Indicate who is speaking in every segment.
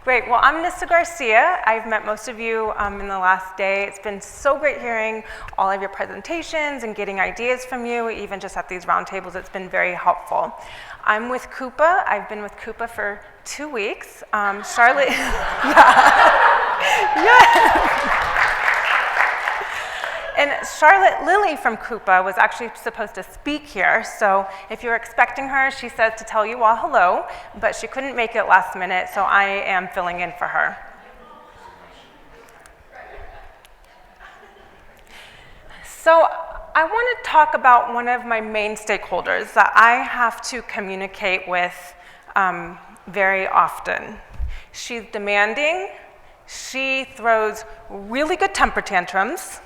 Speaker 1: Great. Well, I'm Nissa Garcia. I've met most of you in the last day. It's been so great hearing all of your presentations and getting ideas from you, even just at these roundtables. It's been very helpful. I'm with Coupa. I've been with Coupa for 2 weeks. Charlotte, And Charlotte Lilly from Coupa was actually supposed to speak here, so if you're expecting her, she said to tell you all hello, but she couldn't make it last minute, so I am filling in for her. So I want to talk about one of my main stakeholders that I have to communicate with very often. She's demanding, she throws really good temper tantrums,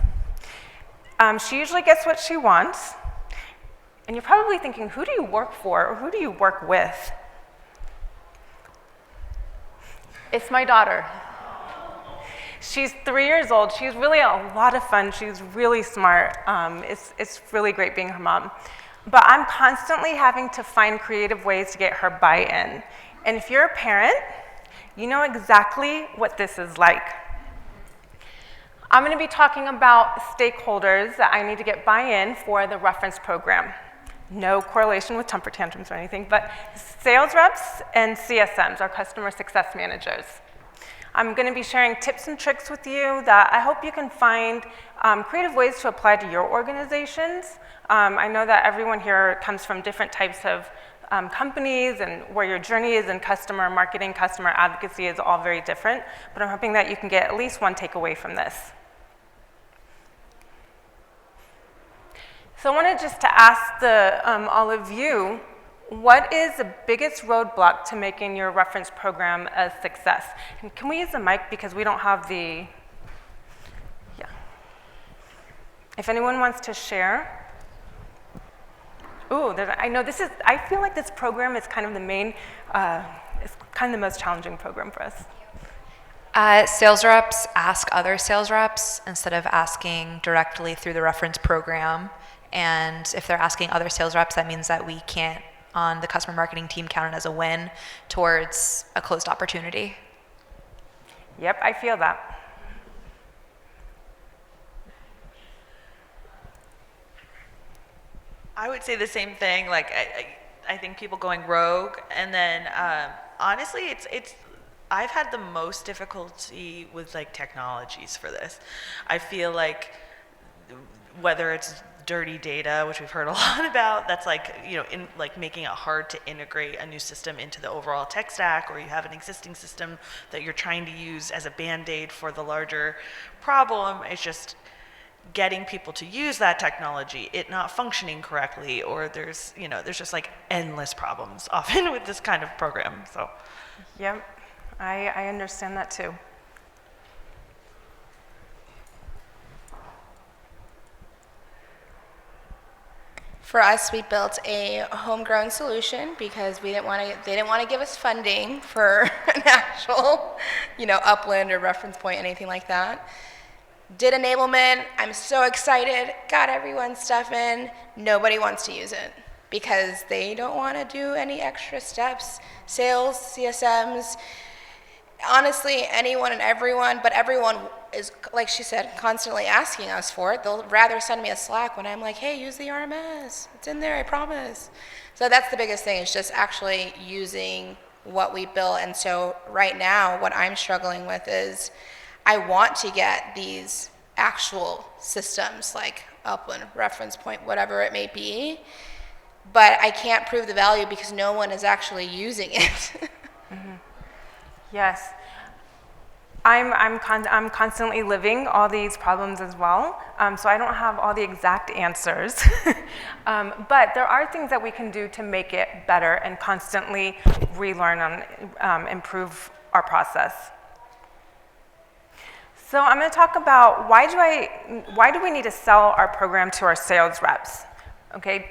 Speaker 1: she usually gets what she wants, and you're probably thinking, who do you work for, or who do you work with? It's my daughter. She's 3 years old. She's really a lot of fun. She's really smart. It's really great being her mom. But I'm constantly having to find creative ways to get her buy-in. And if you're a parent, you know exactly what this is like. I'm going to be talking about stakeholders that I need to get buy-in for the reference program. No correlation with temper tantrums or anything, but sales reps and CSMs, our customer success managers. I'm going to be sharing tips and tricks with you that I hope you can find creative ways to apply to your organizations. I know that everyone here comes from different types of companies, and where your journey is in customer marketing, customer advocacy is all very different, but I'm hoping that you can get at least one takeaway from this. So I wanted just to ask all of you, what is the biggest roadblock to making your reference program a success? And can we use the mic because we don't have the, yeah. If anyone wants to share. Ooh, I know this is, I feel like this program is kind of the main, it's kind of the most challenging program for us.
Speaker 2: Sales reps ask other sales reps instead of asking directly through the reference program. And if they're asking other sales reps, that means that we can't, on the customer marketing team, count it as a win towards a closed opportunity.
Speaker 1: Yep, I feel that.
Speaker 3: I would say the same thing. Like, I think people going rogue, and then honestly, it's I've had the most difficulty with like technologies for this. I feel like whether it's dirty data, which we've heard a lot about, that's like, you know, in like making it hard to integrate a new system into the overall tech stack, or you have an existing system that you're trying to use as a band-aid for the larger problem. It's just getting people to use that technology, it not functioning correctly, or there's just like endless problems often with this kind of program. So
Speaker 1: Yep, I understand that too.
Speaker 4: For us, we built a homegrown solution because they didn't want to give us funding for an actual, Upland or Reference Point, anything like that. Did enablement, I'm so excited, got everyone's stuff in. Nobody wants to use it because they don't want to do any extra steps. Sales, CSMs, honestly, anyone and everyone, but everyone is, like she said, constantly asking us for it. They'll rather send me a Slack when I'm like, hey, use the RMS. It's in there, I promise. So that's the biggest thing, is just actually using what we built. And so right now, what I'm struggling with is I want to get these actual systems like Upland, Reference Point, whatever it may be, but I can't prove the value because no one is actually using it.
Speaker 1: Mm-hmm. Yes. I'm constantly living all these problems as well, so I don't have all the exact answers. But there are things that we can do to make it better and constantly relearn and improve our process. So I'm going to talk about why do we need to sell our program to our sales reps? Okay,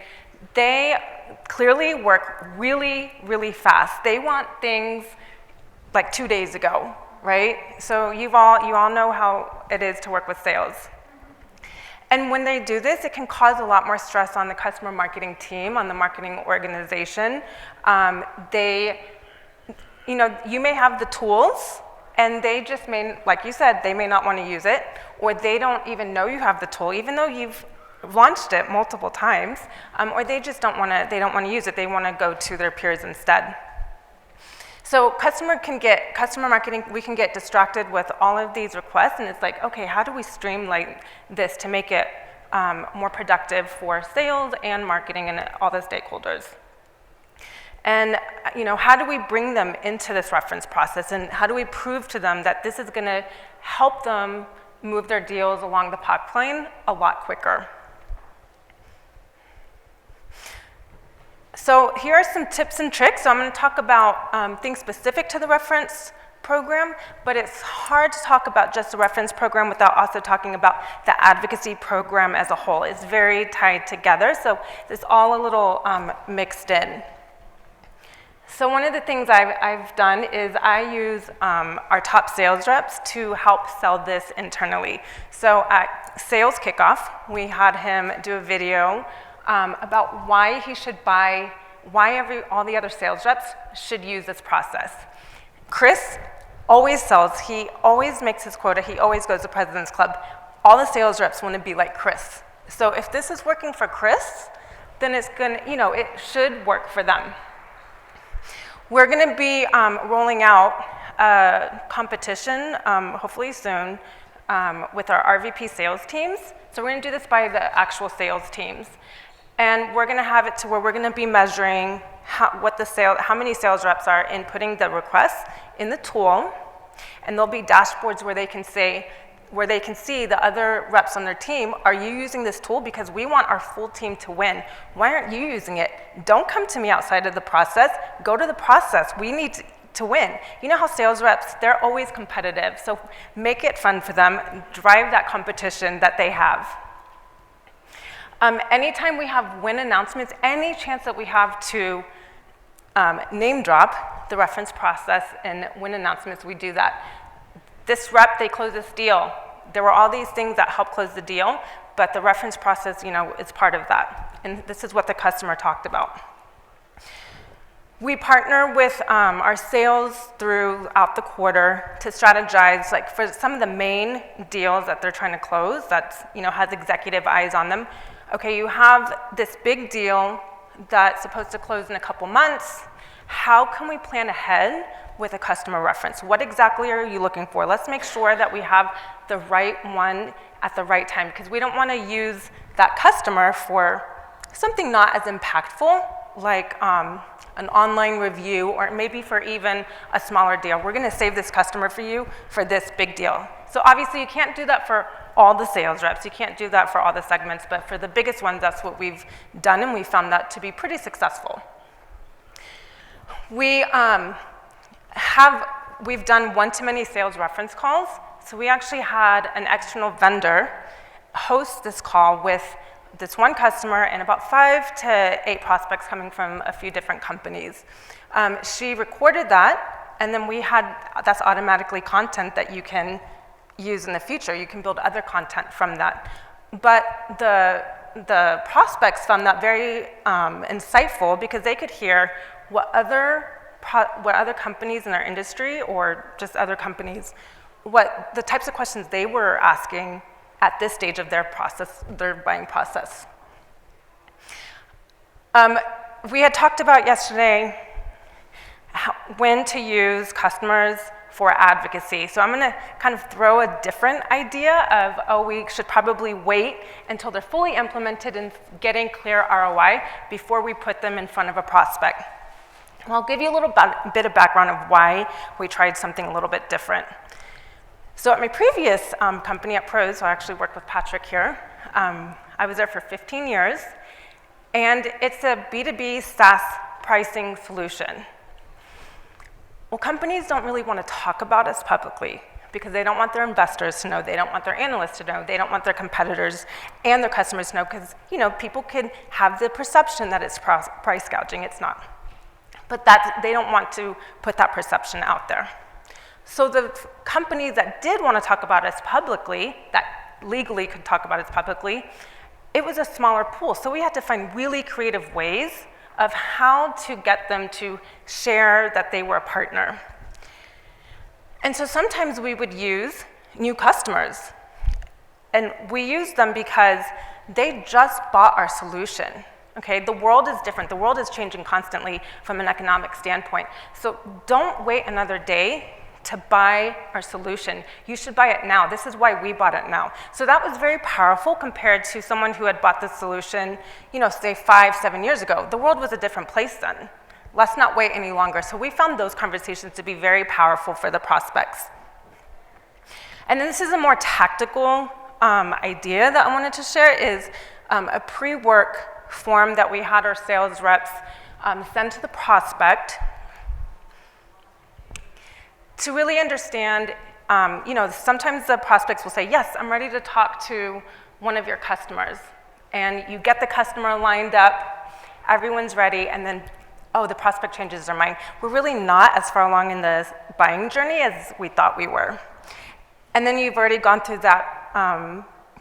Speaker 1: they clearly work really, really fast. They want things like 2 days ago, right? So you all know how it is to work with sales. And when they do this, it can cause a lot more stress on the customer marketing team, on the marketing organization. you know, you may have the tools, and they just may, like you said, they may not want to use it, or they don't even know you have the tool, even though you've launched it multiple times, or they just don't want to use it. They want to go to their peers instead. So customer marketing, we can get distracted with all of these requests, and it's like, okay, how do we streamline this to make it more productive for sales and marketing and all the stakeholders? And you know, how do we bring them into this reference process, and how do we prove to them that this is going to help them move their deals along the pipeline a lot quicker? So here are some tips and tricks. So I'm going to talk about things specific to the reference program, but it's hard to talk about just the reference program without also talking about the advocacy program as a whole. It's very tied together, so it's all a little mixed in. So one of the things I've done is I use our top sales reps to help sell this internally. So at Sales Kickoff, we had him do a video about why he should buy, all the other sales reps should use this process. Chris always sells, he always makes his quota, he always goes to President's Club. All the sales reps want to be like Chris. So if this is working for Chris, then it's gonna, you know, it should work for them. We're gonna be rolling out a competition, hopefully soon, with our RVP sales teams. So we're gonna do this by the actual sales teams. And we're gonna have it to where we're gonna be measuring how many sales reps are inputting the requests in the tool, and there'll be dashboards where they can see the other reps on their team, are you using this tool? Because we want our full team to win. Why aren't you using it? Don't come to me outside of the process, go to the process. We need to win. You know how sales reps, they're always competitive, so make it fun for them, drive that competition that they have. Anytime we have win announcements, any chance that we have to name drop the reference process and win announcements, we do that. This rep, they closed this deal. There were all these things that helped close the deal, but the reference process, you know, is part of that. And this is what the customer talked about. We partner with our sales throughout the quarter to strategize, like for some of the main deals that they're trying to close that, you know, has executive eyes on them. Okay, you have this big deal that's supposed to close in a couple months. How can we plan ahead with a customer reference? What exactly are you looking for? Let's make sure that we have the right one at the right time, because we don't want to use that customer for something not as impactful, like an online review, or maybe for even a smaller deal. We're going to save this customer for you for this big deal. So obviously you can't do that for all the sales reps. You can't do that for all the segments, but for the biggest ones, that's what we've done, and we found that to be pretty successful. We've done one-to-many sales reference calls, so we actually had an external vendor host this call with this one customer and about 5 to 8 prospects coming from a few different companies. She recorded that, and then that's automatically content that you can use in the future. You can build other content from that. But the prospects found that very insightful, because they could hear what other companies in our industry, or just other companies, what the types of questions they were asking at this stage of their process, their buying process. We had talked about yesterday when to use customers for advocacy. So I'm gonna kind of throw a different idea of, we should probably wait until they're fully implemented and getting clear ROI before we put them in front of a prospect. And I'll give you a little bit of background of why we tried something a little bit different. So at my previous company at Pros, so I actually worked with Patrick here. I was there for 15 years, and it's a B2B SaaS pricing solution. Well, companies don't really want to talk about us publicly because they don't want their investors to know, they don't want their analysts to know, they don't want their competitors and their customers to know, because, you know, people could have the perception that it's price gouging. It's not. But they don't want to put that perception out there. So the companies that did want to talk about us publicly, that legally could talk about us publicly, it was a smaller pool. So we had to find really creative ways of how to get them to share that they were a partner. And so sometimes we would use new customers. And we use them because they just bought our solution. Okay, the world is different. The world is changing constantly from an economic standpoint. So don't wait another day to buy our solution. You should buy it now. This is why we bought it now. So that was very powerful compared to someone who had bought the solution, say 5-7 years ago. The world was a different place then. Let's not wait any longer. So we found those conversations to be very powerful for the prospects. And then this is a more tactical idea that I wanted to share is a pre-work form that we had our sales reps send to the prospect to really understand, sometimes the prospects will say, yes, I'm ready to talk to one of your customers. And you get the customer lined up, everyone's ready, and then, the prospect changes their mind. We're really not as far along in the buying journey as we thought we were. And then you've already gone through that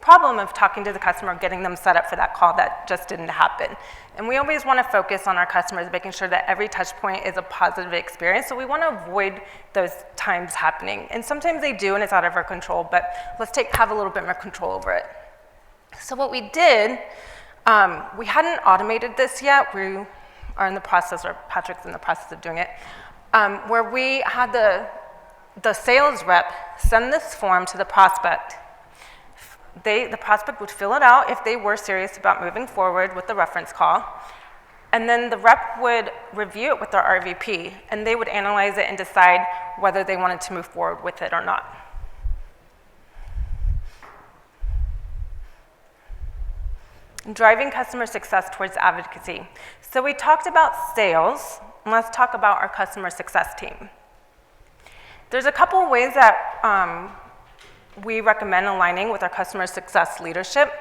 Speaker 1: problem of talking to the customer, getting them set up for that call that just didn't happen. And we always want to focus on our customers, making sure that every touch point is a positive experience. So we want to avoid those times happening. And sometimes they do, and it's out of our control, but let's have a little bit more control over it. So what we did, we hadn't automated this yet. We are in the process, or Patrick's in the process of doing it, where we had the sales rep send this form to the prospect. The prospect would fill it out if they were serious about moving forward with the reference call, and then the rep would review it with their RVP, and they would analyze it and decide whether they wanted to move forward with it or not. Driving customer success towards advocacy. So we talked about sales, and let's talk about our customer success team. There's a couple of ways that we recommend aligning with our customer success leadership.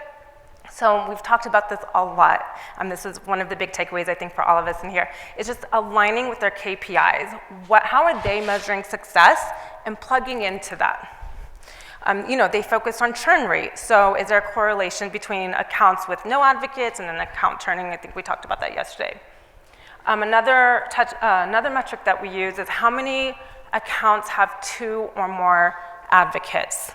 Speaker 1: So we've talked about this a lot. This is one of the big takeaways, I think, for all of us in here. It's just aligning with their KPIs. How are they measuring success and plugging into that? They focus on churn rate. So is there a correlation between accounts with no advocates and an account churning? I think we talked about that yesterday. Another metric that we use is how many accounts have 2 or more advocates.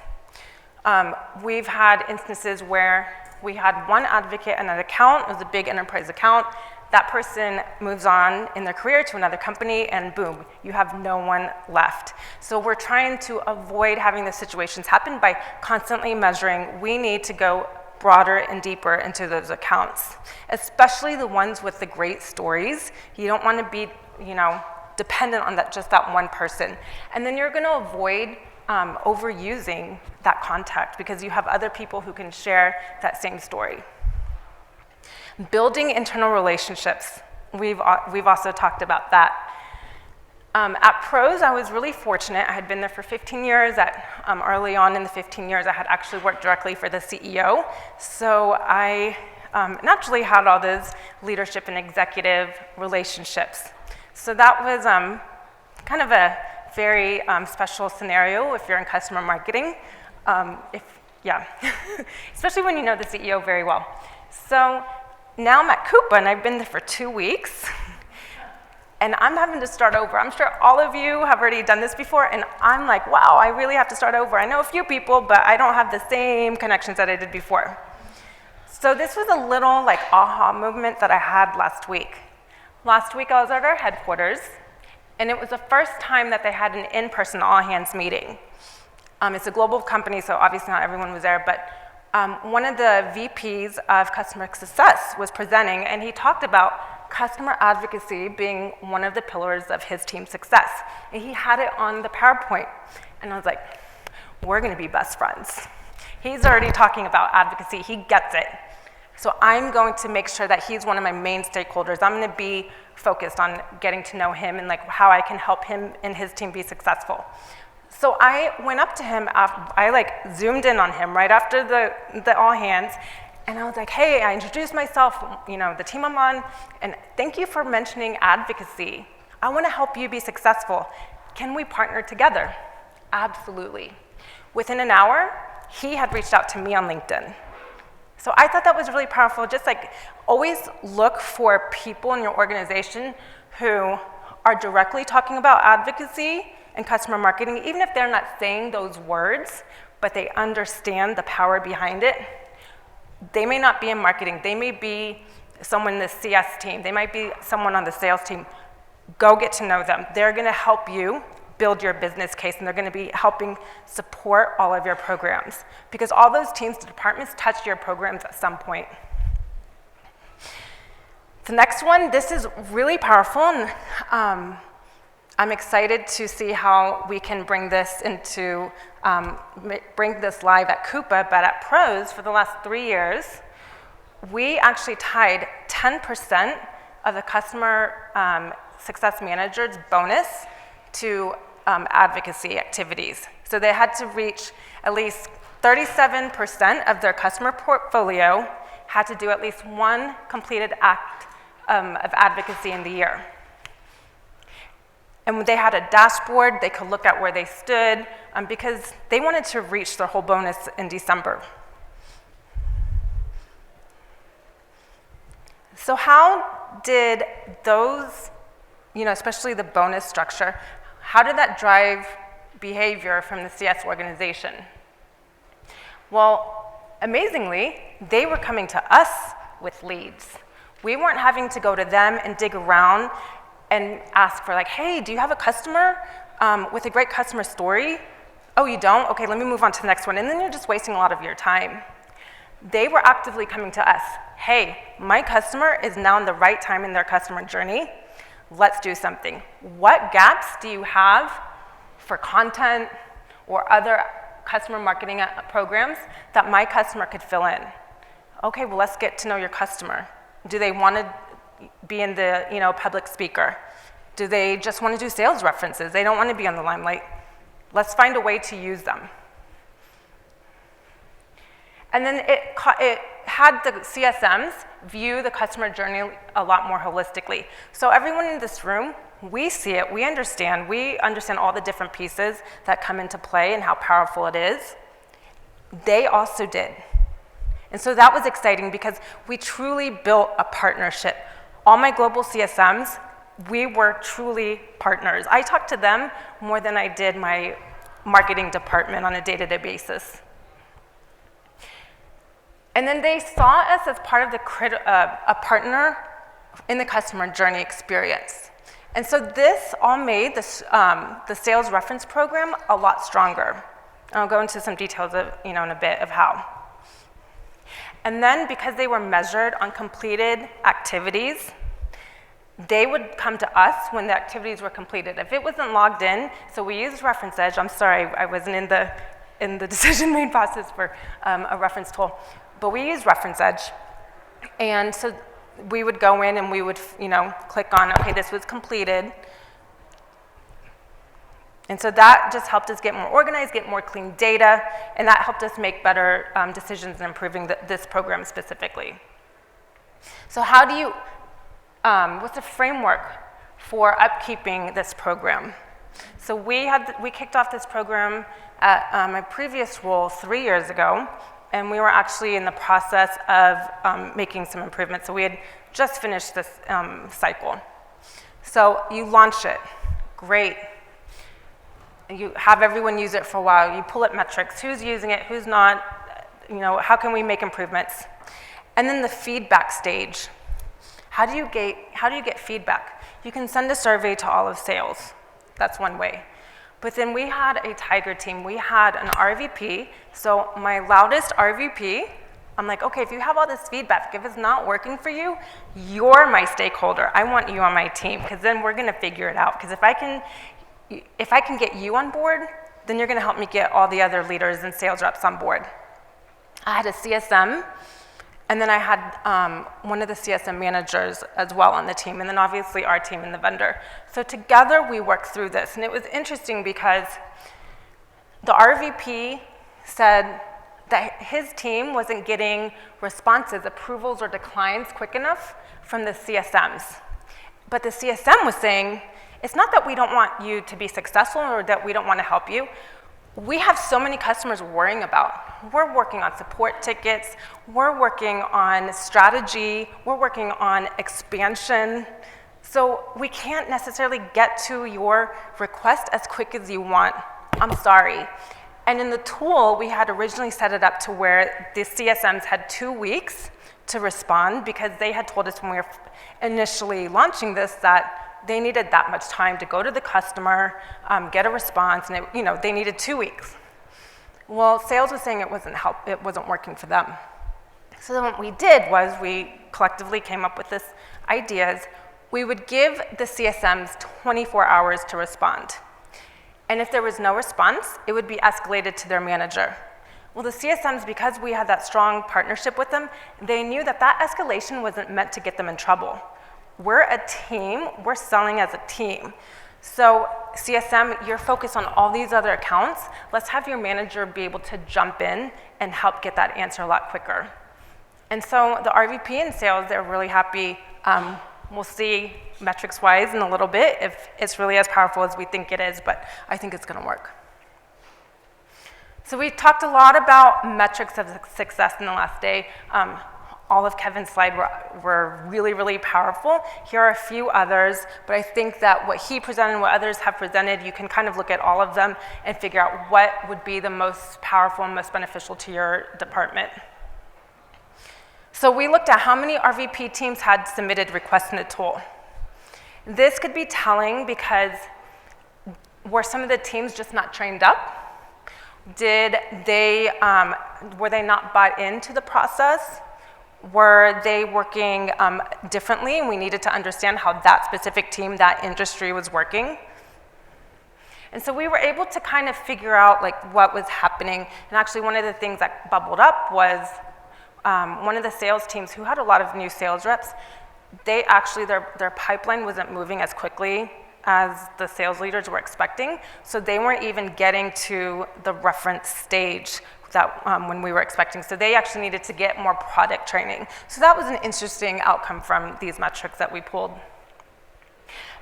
Speaker 1: We've had instances where we had 1 advocate and an account. It was a big enterprise account. That person moves on in their career to another company, and boom, you have no one left. So we're trying to avoid having those situations happen by constantly measuring. We need to go broader and deeper into those accounts, especially the ones with the great stories. You don't want to be, dependent on just that one person. And then you're going to avoid overusing that contact because you have other people who can share that same story. Building internal relationships. We've also talked about that. At Pros, I was really fortunate. I had been there for 15 years. Early on in the 15 years, I had actually worked directly for the CEO. So I naturally had all those leadership and executive relationships. So that was kind of a very special scenario if you're in customer marketing, especially when you know the CEO very well. So now I'm at Coupa, and I've been there for 2 weeks, and I'm having to start over. I'm sure all of you have already done this before, and I'm like, wow, I really have to start over. I know a few people, but I don't have the same connections that I did before. So this was a little aha moment that I had last week. Last week I was at our headquarters, and it was the first time that they had an in-person all-hands meeting. It's a global company, so obviously not everyone was there, but one of the VPs of customer success was presenting, and he talked about customer advocacy being one of the pillars of his team's success. And he had it on the PowerPoint, and I was like, we're going to be best friends. He's already talking about advocacy. He gets it. So I'm going to make sure that he's one of my main stakeholders. I'm going to be focused on getting to know him and how I can help him and his team be successful. So I went up to him, I zoomed in on him right after the all hands, and I was like, hey, I introduced myself, the team I'm on, and thank you for mentioning advocacy. I want to help you be successful. Can we partner together? Absolutely. Within an hour, he had reached out to me on LinkedIn. So I thought that was really powerful. Just like always look for people in your organization who are directly talking about advocacy and customer marketing, even if they're not saying those words, but they understand the power behind it. They may not be in marketing. They may be someone in the CS team. They might be someone on the sales team. Go get to know them. They're going to help you build your business case, and they're going to be helping support all of your programs, because all those teams, the departments, touch your programs at some point. The next one, this is really powerful, and I'm excited to see how we can bring this into, bring this live at Coupa, but at Pros for the last 3 years, we actually tied 10% of the customer success manager's bonus to advocacy activities. So they had to reach at least 37% of their customer portfolio had to do at least one completed act of advocacy in the year. And they had a dashboard, they could look at where they stood, because they wanted to reach their whole bonus in December. So how did those, especially the bonus structure, how did that drive behavior from the CS organization? Well, amazingly, they were coming to us with leads. We weren't having to go to them and dig around and ask for like, hey, do you have a customer with a great customer story? Oh, you don't? Okay, let me move on to the next one. And then you're just wasting a lot of your time. They were actively coming to us. Hey, my customer is now in the right time in their customer journey. Let's do something. What gaps do you have for content or other customer marketing programs that my customer could fill in? Okay, well, let's get to know your customer. Do they want to be in the public speaker? Do they just want to do sales references? They don't want to be on the limelight. Let's find a way to use them. And then it had the CSMs view the customer journey a lot more holistically. So everyone in this room, we see it, we understand all the different pieces that come into play and how powerful it is. They also did. And so that was exciting because we truly built a partnership. All my global CSMs, we were truly partners. I talked to them more than I did my marketing department on a day-to-day basis. And then they saw us as part of a partner in the customer journey experience. And so this all made this, the sales reference program a lot stronger. I'll go into some details of, in a bit of how. And then because they were measured on completed activities, they would come to us when the activities were completed. If it wasn't logged in, so we used Reference Edge. I'm sorry, I wasn't in the decision-made process for a reference tool. But we use Reference Edge. And so we would go in and we would, click on, okay, this was completed. And so that just helped us get more organized, get more clean data, and that helped us make better decisions in improving this program specifically. So how do you, what's the framework for upkeeping this program? So we kicked off this program at my previous role 3 years ago, and we were actually in the process of making some improvements. So we had just finished this cycle. So you launch it, great. You have everyone use it for a while. You pull up metrics, who's using it, who's not, how can we make improvements? And then the feedback stage. How do you get feedback? You can send a survey to all of sales. That's one way. But then we had a Tiger team. We had an RVP. So my loudest RVP, I'm like, okay, if you have all this feedback, if it's not working for you, you're my stakeholder. I want you on my team, because then we're going to figure it out. Because if I can get you on board, then you're going to help me get all the other leaders and sales reps on board. I had a CSM, and then I had one of the CSM managers as well on the team, and then obviously our team and the vendor. So together we worked through this, and it was interesting because the RVP said that his team wasn't getting responses, approvals, or declines quick enough from the CSMs. But the CSM was saying, it's not that we don't want you to be successful or that we don't want to help you. we have so many customers worrying about. We're working on support tickets, we're working on strategy, we're working on expansion. So we can't necessarily get to your request as quick as you want. I'm sorry. And in the tool, we had originally set it up to where the CSMs had 2 weeks to respond because they had told us when we were initially launching this that they needed that much time to go to the customer, get a response, and they needed 2 weeks. Well, sales was saying it wasn't working for them. So then what we did was we collectively came up with this idea. We would give the CSMs 24 hours to respond. And if there was no response, it would be escalated to their manager. Well, the CSMs, because we had that strong partnership with them, they knew that that escalation wasn't meant to get them in trouble. We're a team, we're selling as a team. So CSM, you're focused on all these other accounts. Let's have your manager be able to jump in and help get that answer a lot quicker. And so the RVP and sales, they're really happy. We'll see metrics-wise in a little bit if it's really as powerful as we think it is, but I think it's gonna work. So we talked a lot about metrics of success in the last day. All of Kevin's slides were really, really powerful. Here are a few others, but I think that what he presented and what others have presented, you can kind of look at all of them and figure out what would be the most powerful and most beneficial to your department. So we looked at how many RVP teams had submitted requests in the tool. This could be telling because were some of the teams just not trained up? Were they not bought into the process? Were they working differently, and we needed to understand how that specific team, that industry was working? And so we were able to kind of figure out what was happening. And actually one of the things that bubbled up was one of the sales teams who had a lot of new sales reps, their pipeline wasn't moving as quickly as the sales leaders were expecting. So they weren't even getting to the reference stage that when we were expecting. So they actually needed to get more product training. So that was an interesting outcome from these metrics that we pulled.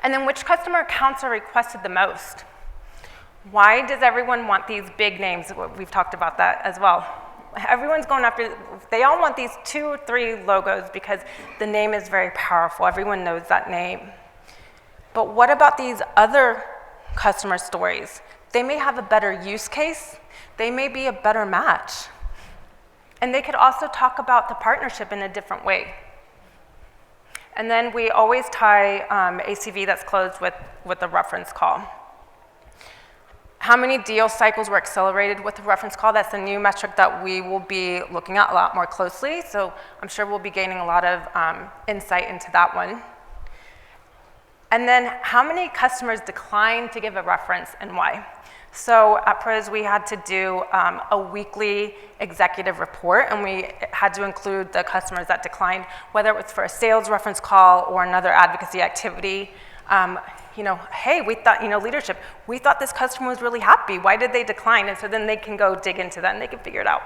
Speaker 1: And then which customer accounts are requested the most? Why does everyone want these big names? We've talked about that as well. Everyone's going after, they all want these 2 or 3 logos because the name is very powerful. Everyone knows that name. But what about these other customer stories? They may have a better use case. They may be a better match. And they could also talk about the partnership in a different way. And then we always tie ACV that's closed with a reference call. How many deal cycles were accelerated with the reference call? That's a new metric that we will be looking at a lot more closely. So I'm sure we'll be gaining a lot of insight into that one. And then how many customers declined to give a reference and why? So at PROS, we had to do a weekly executive report, and we had to include the customers that declined, whether it was for a sales reference call or another advocacy activity. Hey, we thought, leadership, we thought this customer was really happy. Why did they decline? And so then they can go dig into that and they can figure it out.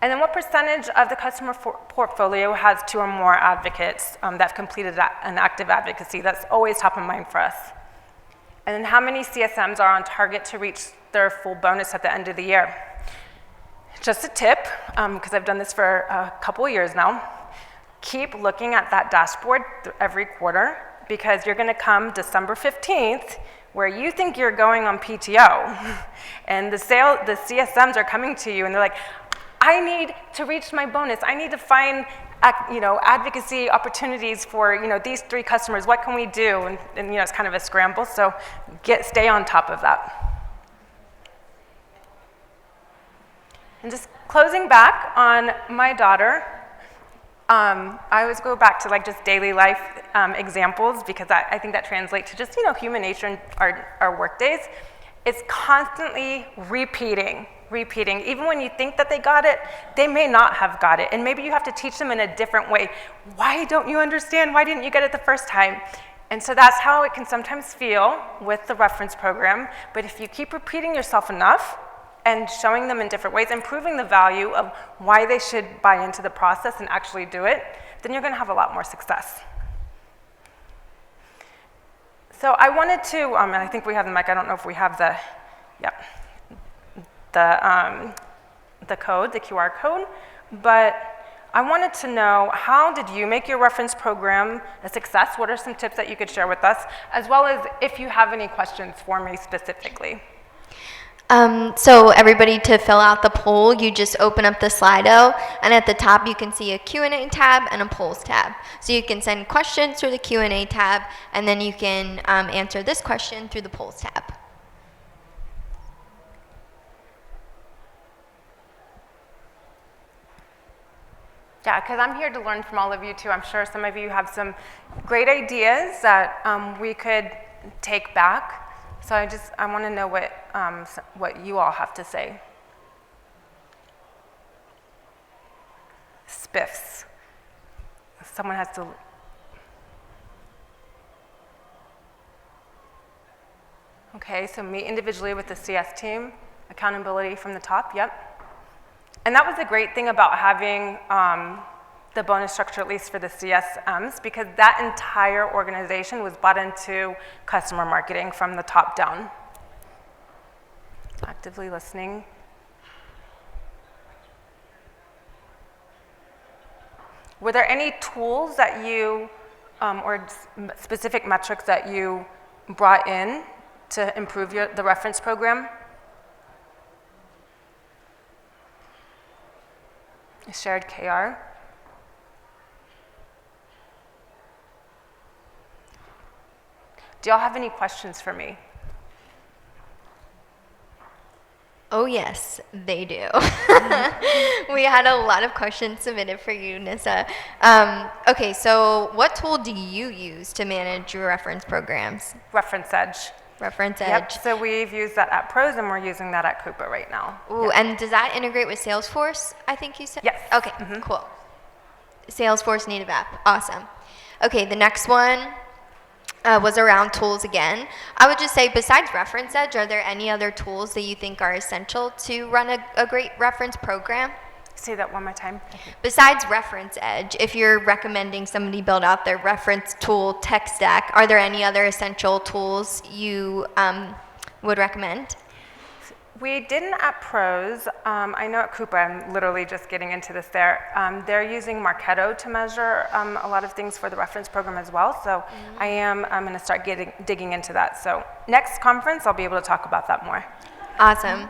Speaker 1: And then what percentage of the customer portfolio has 2 or more advocates that have completed an active advocacy? That's always top of mind for us. And then how many CSMs are on target to reach their full bonus at the end of the year? Just a tip, because I've done this for a couple of years now. Keep looking at that dashboard every quarter, because you're going to come December 15th where you think you're going on PTO, and the CSMs are coming to you and they're like, I need to reach my bonus. I need to find advocacy opportunities for these 3 customers. What can we do? And it's kind of a scramble. So stay on top of that. And just closing back on my daughter, I always go back to just daily life examples because I think that translates to just human nature in our work days. It's constantly repeating. Even when you think that they got it, they may not have got it. And maybe you have to teach them in a different way. Why don't you understand? Why didn't you get it the first time? And so that's how it can sometimes feel with the reference program. But if you keep repeating yourself enough and showing them in different ways, improving the value of why they should buy into the process and actually do it, then you're going to have a lot more success. So I wanted to, and I think we have the mic. I don't know if we have the, yeah. the code, the QR code, but I wanted to know, how did you make your reference program a success? What are some tips that you could share with us, as well as if you have any questions for me specifically?
Speaker 5: So everybody, to fill out the poll, you just open up the Slido, and at the top you can see a Q&A tab and a polls tab. So you can send questions through the Q&A tab, and then you can answer this question through the polls tab.
Speaker 1: Yeah, because I'm here to learn from all of you too. I'm sure some of you have some great ideas that we could take back. So I want to know what you all have to say. Spiffs. Someone has to. Okay, so meet individually with the CS team. Accountability from the top, yep. And that was the great thing about having the bonus structure, at least for the CSMs, because that entire organization was bought into customer marketing from the top down. Actively listening. Were there any tools that you, or specific metrics that you brought in to improve the reference program? Shared KR. Do y'all have any questions for me?
Speaker 5: Oh yes, they do. We had a lot of questions submitted for you, Nissa. Okay, so what tool do you use to manage your reference programs?
Speaker 1: Reference Edge.
Speaker 5: Reference Edge.
Speaker 1: Yep, so we've used that at Pros and we're using that at Coupa right now.
Speaker 5: Ooh, and does that integrate with Salesforce, I think you said?
Speaker 1: Yes.
Speaker 5: Okay, cool. Salesforce native app, awesome. Okay, the next one was around tools again. I would just say, besides Reference Edge, are there any other tools that you think are essential to run a great reference program?
Speaker 1: Say that one more time.
Speaker 5: Besides Reference Edge, if you're recommending somebody build out their reference tool tech stack, are there any other essential tools you would recommend?
Speaker 1: We didn't at Pros. I know at Coupa, I'm literally just getting into this there. They're using Marketo to measure a lot of things for the reference program as well. So I'm going to start digging into that. So next conference, I'll be able to talk about that more.
Speaker 5: Awesome.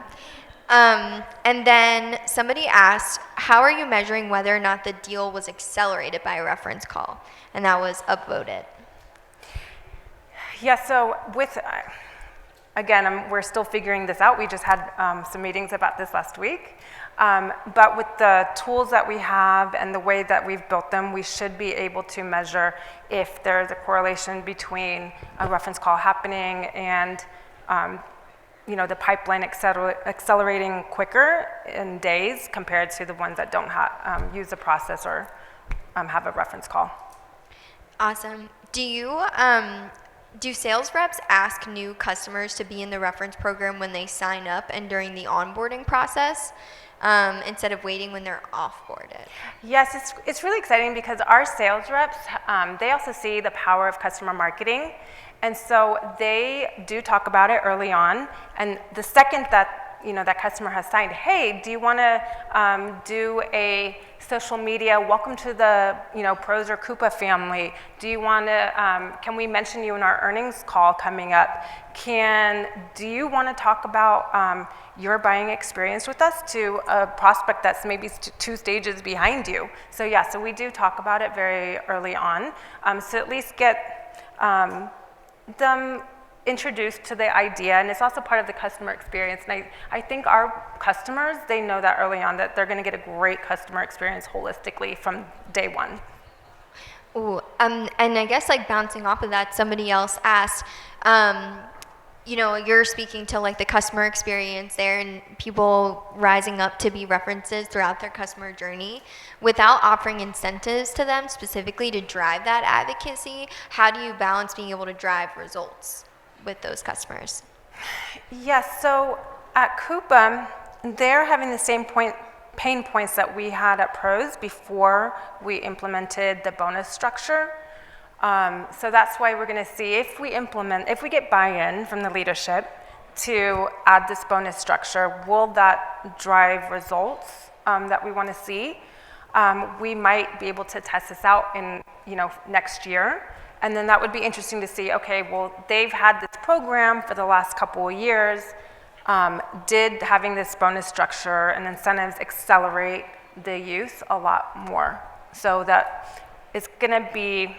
Speaker 5: And then somebody asked, how are you measuring whether or not the deal was accelerated by a reference call? And that was upvoted.
Speaker 1: Yeah, so with, again, we're still figuring this out. We just had some meetings about this last week. But with the tools that we have and the way that we've built them, we should be able to measure if there's a correlation between a reference call happening and the pipeline accelerating quicker in days compared to the ones that don't use the process or have a reference call.
Speaker 5: Awesome. Do sales reps ask new customers to be in the reference program when they sign up and during the onboarding process instead of waiting when they're offboarded?
Speaker 1: Yes, it's really exciting because our sales reps, they also see the power of customer marketing. And so they do talk about it early on. And the second that that customer has signed, hey, do you want to do a social media welcome to the Pros or Coupa family? Do you want to? Can we mention you in our earnings call coming up? Do you want to talk about your buying experience with us to a prospect that's maybe 2 stages behind you? So yeah, so we do talk about it very early on. So at least get them introduced to the idea, and it's also part of the customer experience. And I think our customers, they know that early on that they're going to get a great customer experience holistically from day one.
Speaker 5: Ooh, and I guess bouncing off of that, somebody else asked, you're speaking to the customer experience there and people rising up to be references throughout their customer journey. Without offering incentives to them specifically to drive that advocacy, how do you balance being able to drive results with those customers?
Speaker 1: Yes, so at Coupa, they're having the same pain points that we had at Pros before we implemented the bonus structure. So that's why we're going to see if we get buy-in from the leadership, to add this bonus structure. Will that drive results that we want to see? We might be able to test this out in, next year. And then that would be interesting to see, okay, well, they've had this program for the last couple of years. Did having this bonus structure and incentives accelerate the use a lot more? So that it's gonna be,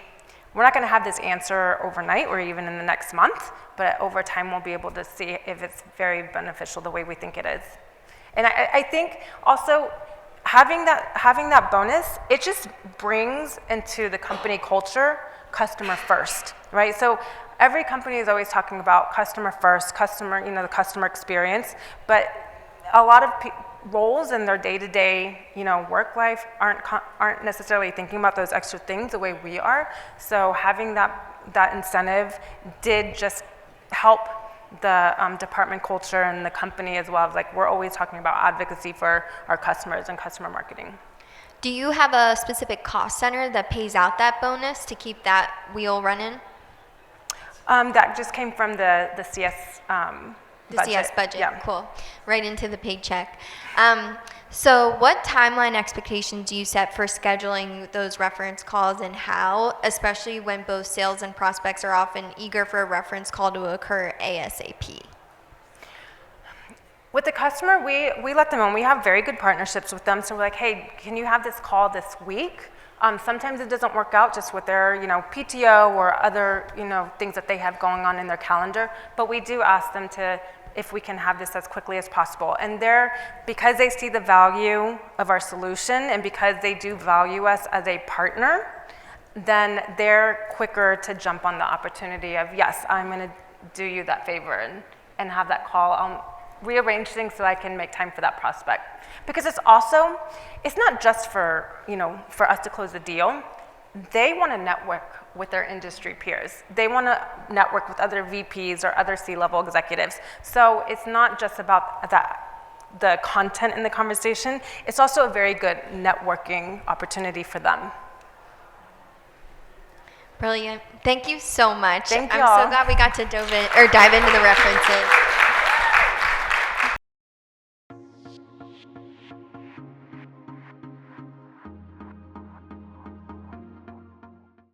Speaker 1: we're not gonna have this answer overnight or even in the next month, but over time we'll be able to see if it's very beneficial the way we think it is. And I think also having that bonus, it just brings into the company culture customer first, right? So every company is always talking about customer first, the customer experience, but a lot of roles in their day-to-day, work life aren't necessarily thinking about those extra things the way we are. So having that incentive did just help the department culture and the company as well. Like, we're always talking about advocacy for our customers and customer marketing.
Speaker 5: Do you have a specific cost center that pays out that bonus to keep that wheel running?
Speaker 1: That just came from the CS
Speaker 5: The
Speaker 1: budget.
Speaker 5: CS budget,
Speaker 1: Yeah.
Speaker 5: cool. Right into the paycheck. So what timeline expectations do you set for scheduling those reference calls, and how, especially when both sales and prospects are often eager for a reference call to occur ASAP?
Speaker 1: With the customer, we let them know. We have very good partnerships with them. So we're like, hey, can you have this call this week? Sometimes it doesn't work out just with their, PTO or other, things that they have going on in their calendar. But we do ask them if we can have this as quickly as possible. And because they see the value of our solution and because they do value us as a partner, then they're quicker to jump on the opportunity of, yes, I'm going to do you that favor and have that call. I'll rearrange things so I can make time for that prospect. Because it's not just for us to close the deal. They want to network with their industry peers. They want to network with other VPs or other C-level executives. So it's not just about the content in the conversation. It's also a very good networking opportunity for them.
Speaker 5: Brilliant. Thank you so much.
Speaker 1: Thank
Speaker 5: I'm
Speaker 1: y'all.
Speaker 5: so glad we got to dive into the references.